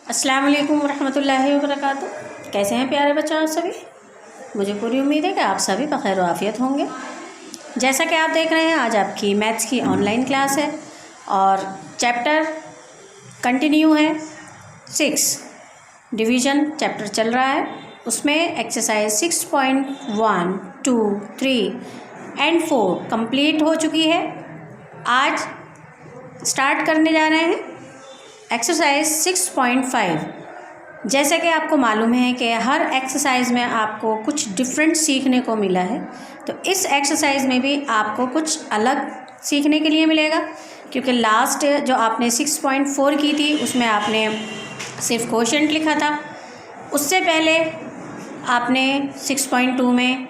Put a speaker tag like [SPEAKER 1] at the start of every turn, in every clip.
[SPEAKER 1] अस्सलाम वालेकुम रहमतुल्लाहि व बरकातुहू। कैसे हैं प्यारे बच्चे आप सभी। मुझे पूरी उम्मीद है कि आप सभी बखैर आफियत होंगे। जैसा कि आप देख रहे हैं, आज आपकी मैथ्स की ऑनलाइन क्लास है और चैप्टर कंटिन्यू है 6 डिवीज़न चैप्टर चल रहा है। उसमें एक्सरसाइज 6.1, 2, 3 एंड 4 कंप्लीट हो चुकी है। आज स्टार्ट करने जा रहे हैं एक्सरसाइज 6.5। जैसे कि आपको मालूम है कि हर एक्सरसाइज में आपको कुछ डिफरेंट सीखने को मिला है, तो इस एक्सरसाइज में भी आपको कुछ अलग सीखने के लिए मिलेगा। क्योंकि लास्ट जो आपने 6.4 की थी उसमें आपने सिर्फ क्वोशंट लिखा था। उससे पहले आपने 6.2 में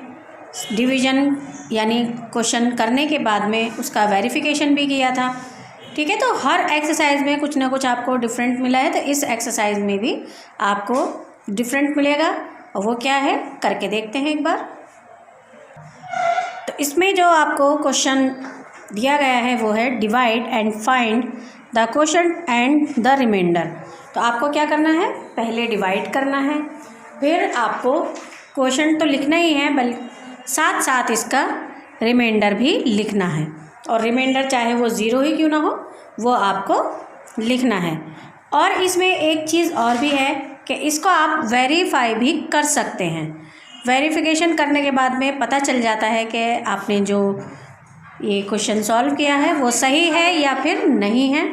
[SPEAKER 1] डिवीज़न यानी क्वेश्चन करने के बाद में उसका वेरिफिकेशन भी किया था। ठीक है, तो हर एक्सरसाइज में कुछ ना कुछ आपको डिफरेंट मिला है, तो इस एक्सरसाइज में भी आपको डिफरेंट मिलेगा। और वो क्या है करके देखते हैं एक बार। तो इसमें जो आपको क्वेश्चन दिया गया है वो है divide and find the quotient and the remainder. तो आपको क्या करना है, पहले डिवाइड करना है, फिर आपको क्वोशंट तो लिखना ही है बल्कि साथ साथ इसका रिमाइंडर भी लिखना है। और रिमाइंडर चाहे वो ज़ीरो ही क्यों ना हो, वो आपको लिखना है। और इसमें एक चीज़ और भी है कि इसको आप वेरीफाई भी कर सकते हैं। वेरिफिकेशन करने के बाद में पता चल जाता है कि आपने जो ये क्वेश्चन सॉल्व किया है वो सही है या फिर नहीं है।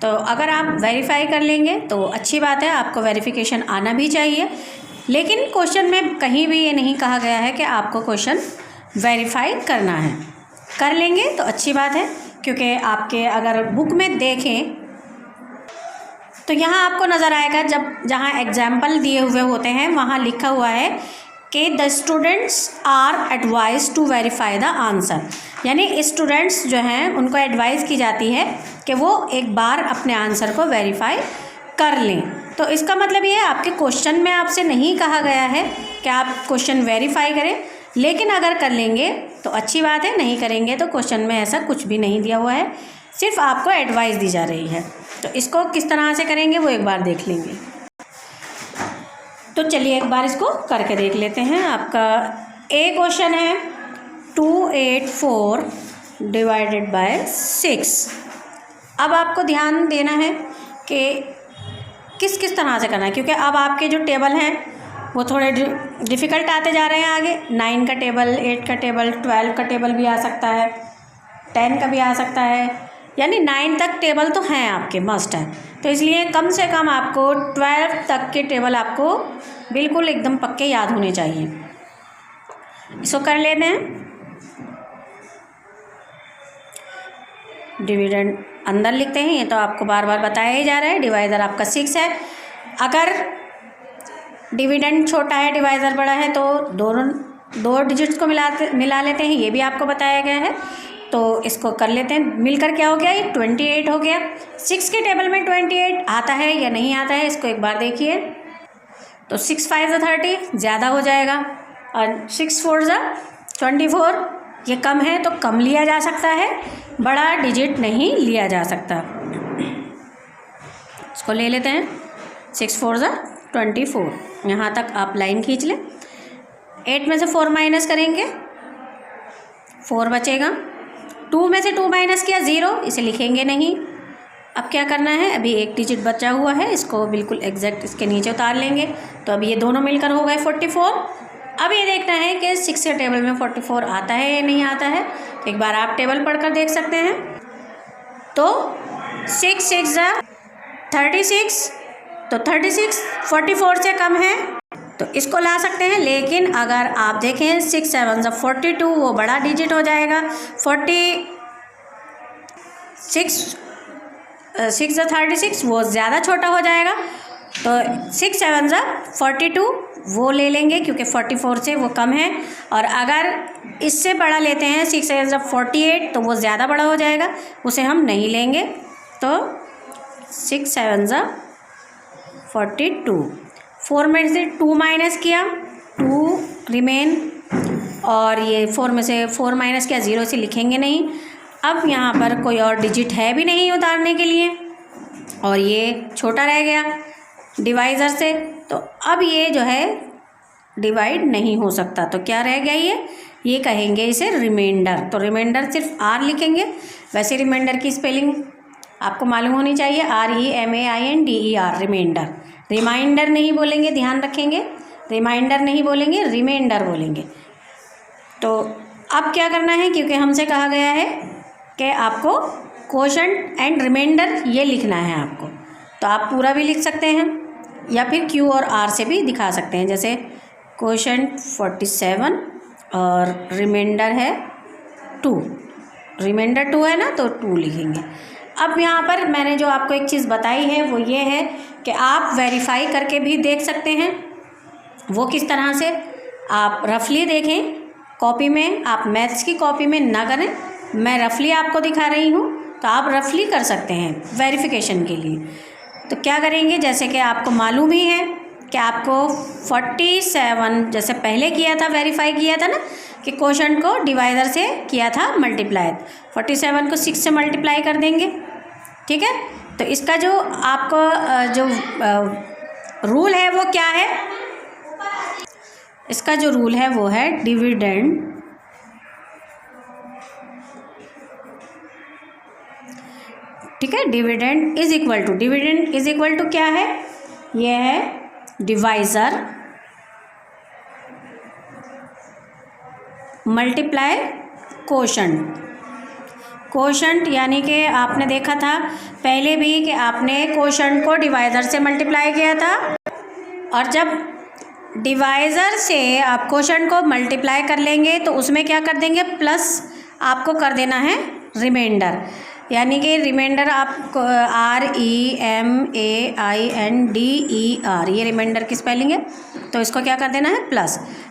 [SPEAKER 1] तो अगर आप वेरीफाई कर लेंगे तो अच्छी बात है, आपको वेरिफिकेशन आना भी चाहिए। लेकिन क्वेश्चन में कहीं भी ये नहीं कहा गया है कि आपको क्वेश्चन वेरीफाई करना है। कर लेंगे तो अच्छी बात है, क्योंकि आपके अगर बुक में देखें तो यहाँ आपको नज़र आएगा जहाँ एग्जाम्पल दिए हुए होते हैं वहाँ लिखा हुआ है कि the students are advise to verify the answer. यानी स्टूडेंट्स जो हैं उनको एडवाइस की जाती है कि वो एक बार अपने आंसर को वेरीफाई कर लें। तो इसका मतलब ये है आपके क्वेश्चन में आपसे नहीं कहा गया है कि आप क्वेश्चन वेरीफाई करें, लेकिन अगर कर लेंगे तो अच्छी बात है, नहीं करेंगे तो क्वेश्चन में ऐसा कुछ भी नहीं दिया हुआ है, सिर्फ आपको एडवाइस दी जा रही है। तो इसको किस तरह से करेंगे वो एक बार देख लेंगे। तो चलिए एक बार इसको करके देख लेते हैं। आपका ए क्वेश्चन है 284 डिवाइडेड बाय 6। अब आपको ध्यान देना है कि किस किस तरह से करना है, क्योंकि अब आपके जो टेबल हैं वो थोड़े डिफ़िकल्ट आते जा रहे हैं आगे। 9 का टेबल, 8 का टेबल, 12 का टेबल भी आ सकता है, 10 का भी आ सकता है, यानी 9 तक टेबल तो हैं आपके, मस्ट है। तो इसलिए कम से कम आपको 12 तक के टेबल आपको बिल्कुल एकदम पक्के याद होने चाहिए। इसको कर लेते हैं। डिविडेंड अंदर लिखते हैं, ये तो आपको बार बार बताया ही जा रहा है। डिवाइज़र आपका 6 है। अगर डिविडेंड छोटा है डिवाइज़र बड़ा है तो दो डिजिट्स को मिला लेते हैं, ये भी आपको बताया गया है। तो इसको कर लेते हैं, मिलकर क्या हो गया, ये 28 हो गया। 6 के टेबल में 28 आता है या नहीं आता है, इसको एक बार देखिए। तो 6 5 ज़ा 30 ज़्यादा हो जाएगा, और 6 4 ज़ा 24 ये कम है, तो कम लिया जा सकता है, बड़ा डिजिट नहीं लिया जा सकता। इसको ले लेते हैं, 6 4 ज़ा 24, यहाँ तक आप लाइन खींच लें। 8 में से 4 माइनस करेंगे, 4 बचेगा। 2 में से 2 माइनस किया 0, इसे लिखेंगे नहीं। अब क्या करना है, अभी एक डिजिट बचा हुआ है, इसको बिल्कुल एग्जैक्ट इसके नीचे उतार लेंगे। तो अब ये दोनों मिलकर हो गए 44। अब ये देखना है कि 6 के टेबल में 44 आता है या नहीं आता है। एक बार आप टेबल पढ़कर देख सकते हैं। तो 6 6 ज़ा 36, तो 36 44 से कम है, तो इसको ला सकते हैं। लेकिन अगर आप देखें 6 7 ज़ा 42, वो बड़ा डिजिट हो जाएगा। 6 ज़ा 36 वो ज़्यादा छोटा हो जाएगा। तो 6 7 ज़ा 42 वो ले लेंगे, क्योंकि 44 से वो कम है। और अगर इससे बड़ा लेते हैं 6 7 ज़ा 48, तो वो ज़्यादा बड़ा हो जाएगा, उसे हम नहीं लेंगे। तो 6 7 ज़ा 42, 4 में से 2 माइनस किया, 2 रिमेन, और ये 4 में से 4 माइनस किया 0, से लिखेंगे नहीं। अब यहाँ पर कोई और डिजिट है भी नहीं उतारने के लिए, और ये छोटा रह गया। डिवाइज़र से, तो अब ये जो है डिवाइड नहीं हो सकता, तो क्या रह गया ये कहेंगे इसे रिमाइंडर। तो रिमाइंडर सिर्फ आर लिखेंगे। वैसे रिमाइंडर की स्पेलिंग आपको मालूम होनी चाहिए, REMAINDER, रिमाइंडर। रिमाइंडर नहीं बोलेंगे, ध्यान रखेंगे, रिमाइंडर नहीं बोलेंगे, रिमाइंडर बोलेंगे। तो अब क्या करना है, क्योंकि हमसे कहा गया है कि आपको कोशेंट एंड रिमाइंडर ये लिखना है आपको, तो आप पूरा भी लिख सकते हैं या फिर Q और R से भी दिखा सकते हैं। जैसे कोशेंट 47 और रिमाइंडर है 2, रिमाइंडर 2 है ना, तो 2 लिखेंगे। अब यहाँ पर मैंने जो आपको एक चीज़ बताई है वो ये है कि आप वेरीफाई करके भी देख सकते हैं। वो किस तरह से, आप रफली देखें कॉपी में, आप मैथ्स की कॉपी में ना करें, मैं रफली आपको दिखा रही हूँ, तो आप रफली कर सकते हैं वेरिफिकेशन के लिए। तो क्या करेंगे, जैसे कि आपको मालूम ही है कि आपको 47 जैसे पहले किया था, वेरीफाई किया था ना कि कोशेंट को डिवाइज़र से किया था मल्टीप्लाई, 47 को 6 से मल्टीप्लाई कर देंगे, ठीक है। तो इसका जो आपको जो रूल है वो क्या है, इसका जो रूल है वो है डिविडेंड ठीक है, डिविडेंड इज इक्वल टू क्या है, ये है डिवाइज़र मल्टीप्लाई कोशेंट यानी कि आपने देखा था पहले भी कि आपने कोशेंट को डिवाइज़र से मल्टीप्लाई किया था, और जब डिवाइज़र से आप कोशेंट को मल्टीप्लाई कर लेंगे तो उसमें क्या कर देंगे, प्लस आपको कर देना है रिमाइंडर, यानी कि रिमाइंडर आपको REMAINDER, ये रिमाइंडर की स्पेलिंग है, तो इसको क्या कर देना है,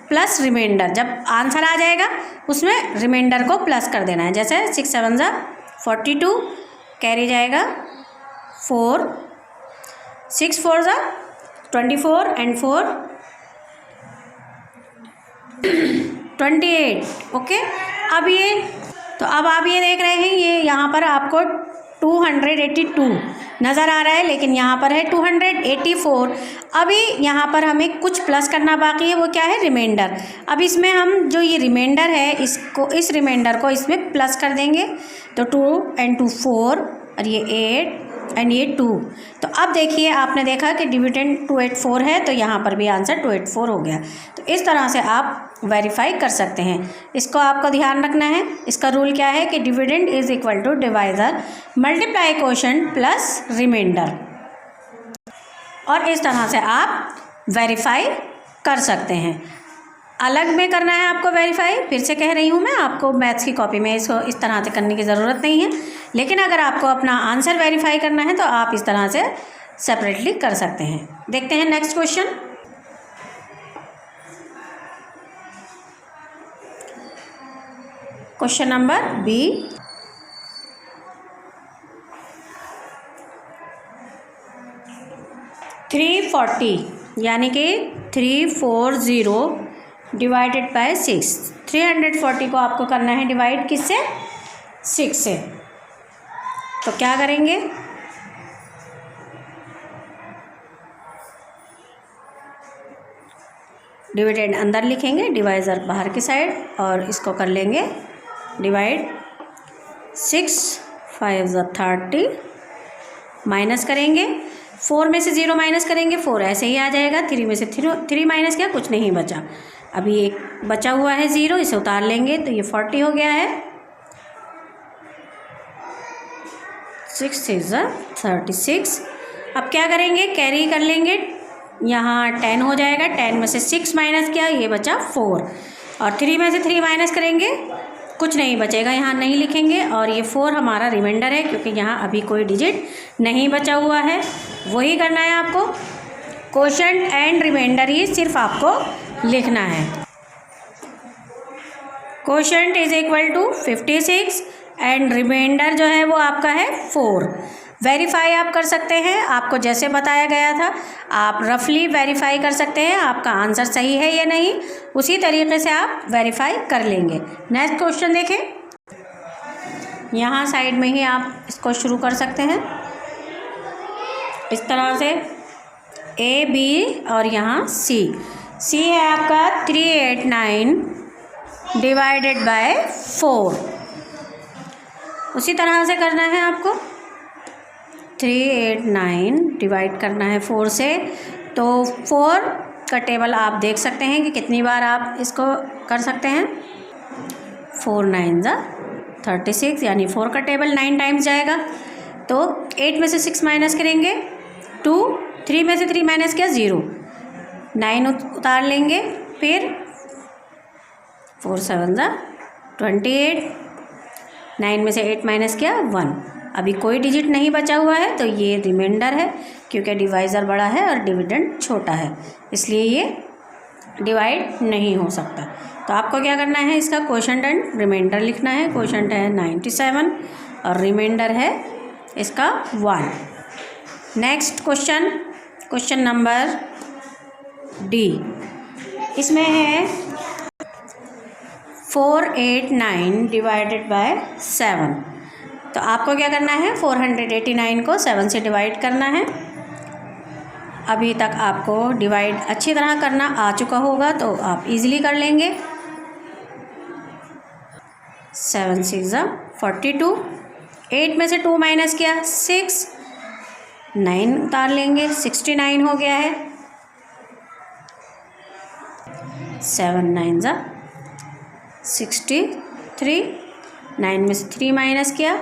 [SPEAKER 1] प्लस रिमाइंडर। जब आंसर आ जाएगा उसमें रिमाइंडर को प्लस कर देना है। जैसे 6 7 42, कैरी जाएगा 4, 6 4 24 एंड 4 28, ओके। अब आप ये देख रहे हैं, ये यहाँ पर आपको 282 नज़र आ रहा है, लेकिन यहाँ पर है 284। अभी यहाँ पर हमें कुछ प्लस करना बाकी है, वो क्या है, रिमाइंडर। अब इसमें हम जो ये रिमाइंडर है इस रिमाइंडर को इसमें प्लस कर देंगे, तो 2 and 2 4 और ये 8 एंड ये 2। तो अब देखिए आपने देखा कि डिविडेंड 284 है, तो यहाँ पर भी आंसर 284 हो गया। तो इस तरह से आप वेरीफाई कर सकते हैं। इसको आपको ध्यान रखना है, इसका रूल क्या है कि dividend is equal to divisor multiply quotient plus remainder, और इस तरह से आप वेरीफाई कर सकते हैं। अलग में करना है आपको वेरीफाई, फिर से कह रही हूँ मैं, आपको मैथ्स की कॉपी में इसको इस तरह से करने की ज़रूरत नहीं है, लेकिन अगर आपको अपना आंसर वेरीफाई करना है तो आप इस तरह से सेपरेटली कर सकते हैं। देखते हैं next question. Question number B, यानी कि 340 डिवाइडेड बाय 6। 340 को आपको करना है डिवाइड किससे, 6 से। तो क्या करेंगे, डिविडेंड अंदर लिखेंगे, डिवाइज़र बाहर की साइड, और इसको कर लेंगे डिवाइड। 6 5 30, माइनस करेंगे, 4 में से 0 माइनस करेंगे, 4 ऐसे ही आ जाएगा। 3 में से 3 माइनस किया, कुछ नहीं बचा। अभी एक बचा हुआ है 0, इसे उतार लेंगे, तो ये 40 हो गया है। 6 is 36। अब क्या करेंगे, कैरी कर लेंगे, यहाँ 10 हो जाएगा। 10 में से 6 माइनस किया, ये बचा 4, और 3 में से 3 माइनस करेंगे, कुछ नहीं बचेगा, यहाँ नहीं लिखेंगे, और ये 4 हमारा रिमाइंडर है, क्योंकि यहाँ अभी कोई डिजिट नहीं बचा हुआ है। वही करना है आपको, कोशेंट एंड रिमाइंडर ही सिर्फ आपको लिखना है। Quotient is equal to 56 and remainder जो है वो आपका है 4। वेरीफाई आप कर सकते हैं, आपको जैसे बताया गया था आप रफली वेरीफाई कर सकते हैं आपका आंसर सही है या नहीं, उसी तरीके से आप वेरीफाई कर लेंगे। नेक्स्ट क्वेश्चन देखें, यहाँ साइड में ही आप इसको शुरू कर सकते हैं इस तरह से। ए बी और यहाँ सी है आपका 389 डिवाइडेड बाय 4। उसी तरह से करना है आपको, 389 डिवाइड करना है 4 से। तो 4 का टेबल आप देख सकते हैं कि कितनी बार आप इसको कर सकते हैं। 4 9 ज़ा 36, यानी 4 का टेबल 9 टाइम्स जाएगा। तो 8 में से 6 माइनस करेंगे 2, 3 में से 3 माइनस किया 0, 9 उतार लेंगे, फिर 4 7 ज़ा 28, 9 में से 8 माइनस किया 1। अभी कोई डिजिट नहीं बचा हुआ है, तो ये रिमाइंडर है, क्योंकि डिवाइज़र बड़ा है और डिविडेंड छोटा है, इसलिए ये डिवाइड नहीं हो सकता। तो आपको क्या करना है, इसका क्वोशंट एंड रिमाइंडर लिखना है। क्वोशंट है 97 और रिमाइंडर है इसका 1। नेक्स्ट क्वेश्चन नंबर डी, इसमें है 489 डिवाइडेड बाय 7। तो आपको क्या करना है, 489 को 7 से डिवाइड करना है। अभी तक आपको डिवाइड अच्छी तरह करना आ चुका होगा, तो आप इजीली कर लेंगे। 7 6 42, 8 में से 2 माइनस किया 6, 9 उतार लेंगे, 69 हो गया है। 7 9 63, 9 में से 3 माइनस किया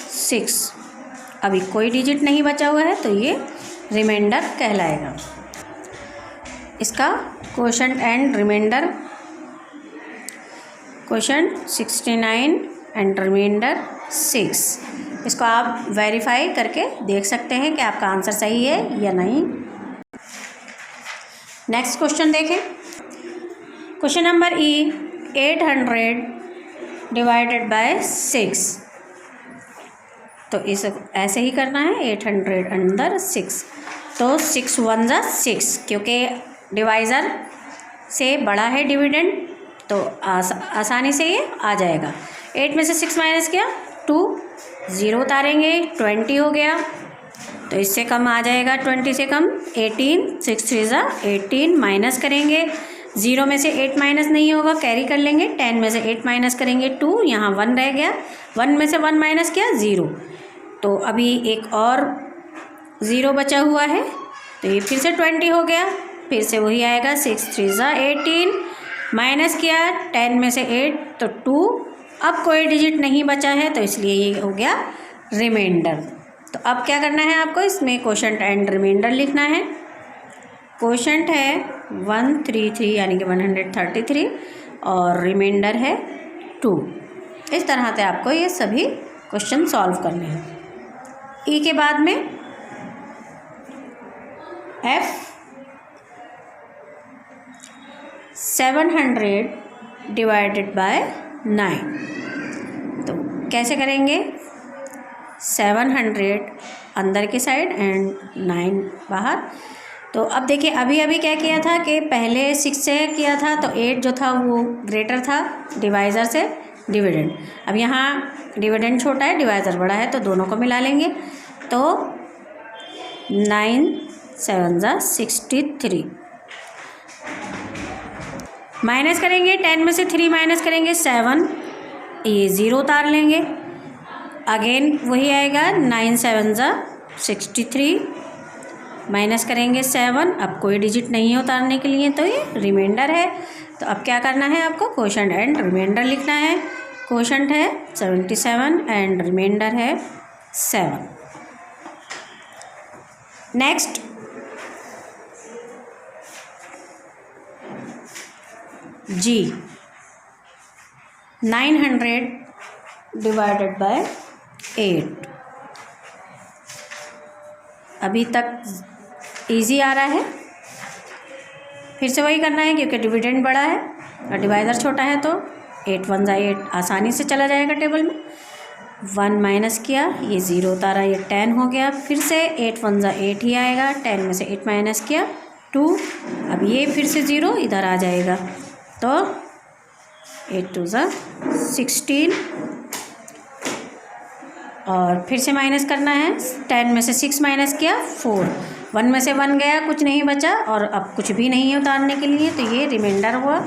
[SPEAKER 1] 6। अभी कोई डिजिट नहीं बचा हुआ है, तो ये रिमाइंडर कहलाएगा। इसका quotient and remainder, quotient 69 and remainder 6। इसको आप वेरीफाई करके देख सकते हैं कि आपका आंसर सही है या नहीं। नेक्स्ट क्वेश्चन देखें, question number E, 800 divided by 6। तो इस ऐसे ही करना है, 800 अंदर 6। तो 6 1 ज़ा 6, क्योंकि डिवाइज़र से बड़ा है डिविडेंड, तो आसानी से ये आ जाएगा। 8 में से 6 माइनस किया 2, 0 उतारेंगे 20 हो गया। तो इससे कम आ जाएगा, 20 से कम 18, 6 3 ज़ा 18 माइनस करेंगे। 0 में से 8 माइनस नहीं होगा, कैरी कर लेंगे। 10 में से 8 माइनस करेंगे 2, यहाँ 1 रह गया। 1 में से 1 माइनस किया 0, तो अभी एक और 0 बचा हुआ है, तो ये फिर से 20 हो गया। फिर से वही आएगा, 6 3 ज़ा 18 माइनस किया 10 में से 8 तो 2। अब कोई डिजिट नहीं बचा है, तो इसलिए ये हो गया रिमाइंडर। तो अब क्या करना है आपको, इसमें क्वोशंट एंड रिमाइंडर लिखना है। क्वोशंट है 133 यानी कि 133 और रिमाइंडर है 2। इस तरह से आपको ये सभी क्वेश्चन सॉल्व करने हैं। ई के बाद में एफ, 700 डिवाइडेड बाय 9। तो कैसे करेंगे, 700 अंदर की साइड एंड 9 बाहर। तो अब देखिए, अभी अभी क्या किया था कि पहले 6 से किया था, तो 8 जो था वो ग्रेटर था डिवाइज़र से डिविडेंड। अब यहाँ डिविडेंड छोटा है, डिवाइज़र बड़ा है, तो दोनों को मिला लेंगे। तो 9 7 ज़ा 63 माइनस करेंगे। 10 में से 3 माइनस करेंगे 7, ये 0 उतार लेंगे। अगेन वही आएगा, 9 7 ज़ा 63 माइनस करेंगे 7। अब कोई डिजिट नहीं है उतारने के लिए, तो ये रिमाइंडर है। तो अब क्या करना है आपको, क्वोशंट एंड रिमाइंडर लिखना है। क्वोशंट है 77 एंड रिमाइंडर है 7। Next G, 900 divided by 8। अभी तक इजी आ रहा है, फिर से वही करना है क्योंकि डिविडेंड बड़ा है और डिवाइज़र छोटा है। तो 8 1 ज़ा 8 आसानी से चला जाएगा टेबल में। 1 माइनस किया, ये 0 उतारा, ये 10 हो गया। फिर से 8 1 ज़ा 8 ही आएगा। 10 में से 8 माइनस किया 2। अब ये फिर से 0 इधर आ जाएगा, तो 8 2 ज़ा 16 और फिर से माइनस करना है। 10 में से 6 माइनस किया 4। 1 में से 1 गया, कुछ नहीं बचा और अब कुछ भी नहीं है उतारने के लिए, तो ये रिमाइंडर हुआ।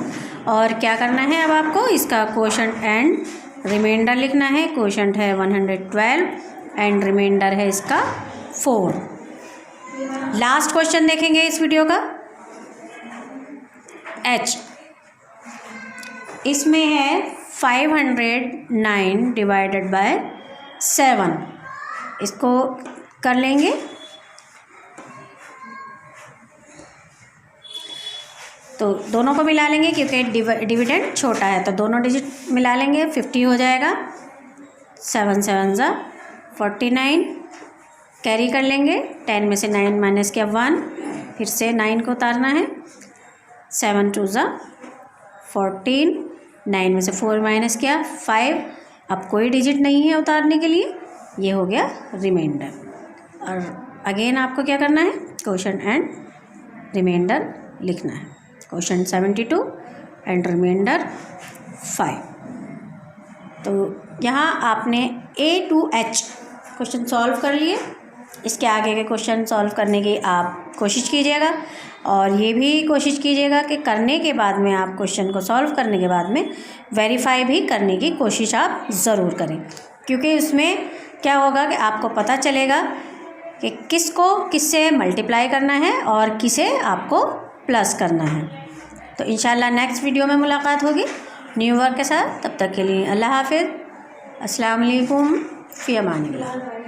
[SPEAKER 1] और क्या करना है अब आपको, इसका क्वोशंट एंड रिमाइंडर लिखना है। क्वोशंट है 112 एंड रिमाइंडर है इसका 4। लास्ट क्वेश्चन देखेंगे इस वीडियो का, H। इसमें है 509 डिवाइडेड बाय 7। इसको कर लेंगे। तो दोनों को मिला लेंगे क्योंकि डिविडेंड छोटा है, तो दोनों डिजिट मिला लेंगे, 50 हो जाएगा। 7 7 ज़ा 49, कैरी कर लेंगे। 10 में से 9 माइनस किया 1, फिर से 9 को उतारना है। 7 2 ज़ा 14, 9 में से 4 माइनस किया 5। अब कोई डिजिट नहीं है उतारने के लिए, ये हो गया रिमाइंडर। और अगेन आपको क्या करना है, क्वोशंट एंड रिमाइंडर लिखना है। Quotient 72 and remainder 5। तो यहाँ आपने A to H question solve कर लिए। इसके आगे के क्वेश्चन सॉल्व करने की आप कोशिश कीजिएगा, और ये भी कोशिश कीजिएगा कि करने के बाद में आप क्वेश्चन को सॉल्व करने के बाद में वेरीफाई भी करने की कोशिश आप ज़रूर करें, क्योंकि उसमें क्या होगा कि आपको पता चलेगा कि किसको किससे मल्टीप्लाई करना है और किसे आपको प्लस करना है। तो इंशाल्लाह नेक्स्ट वीडियो में मुलाकात होगी न्यू वर्क के साथ। तब तक के लिए अल्लाह हाफिज़, अस्सलाम वालेकुम, फ़ी अमानिल्लाह।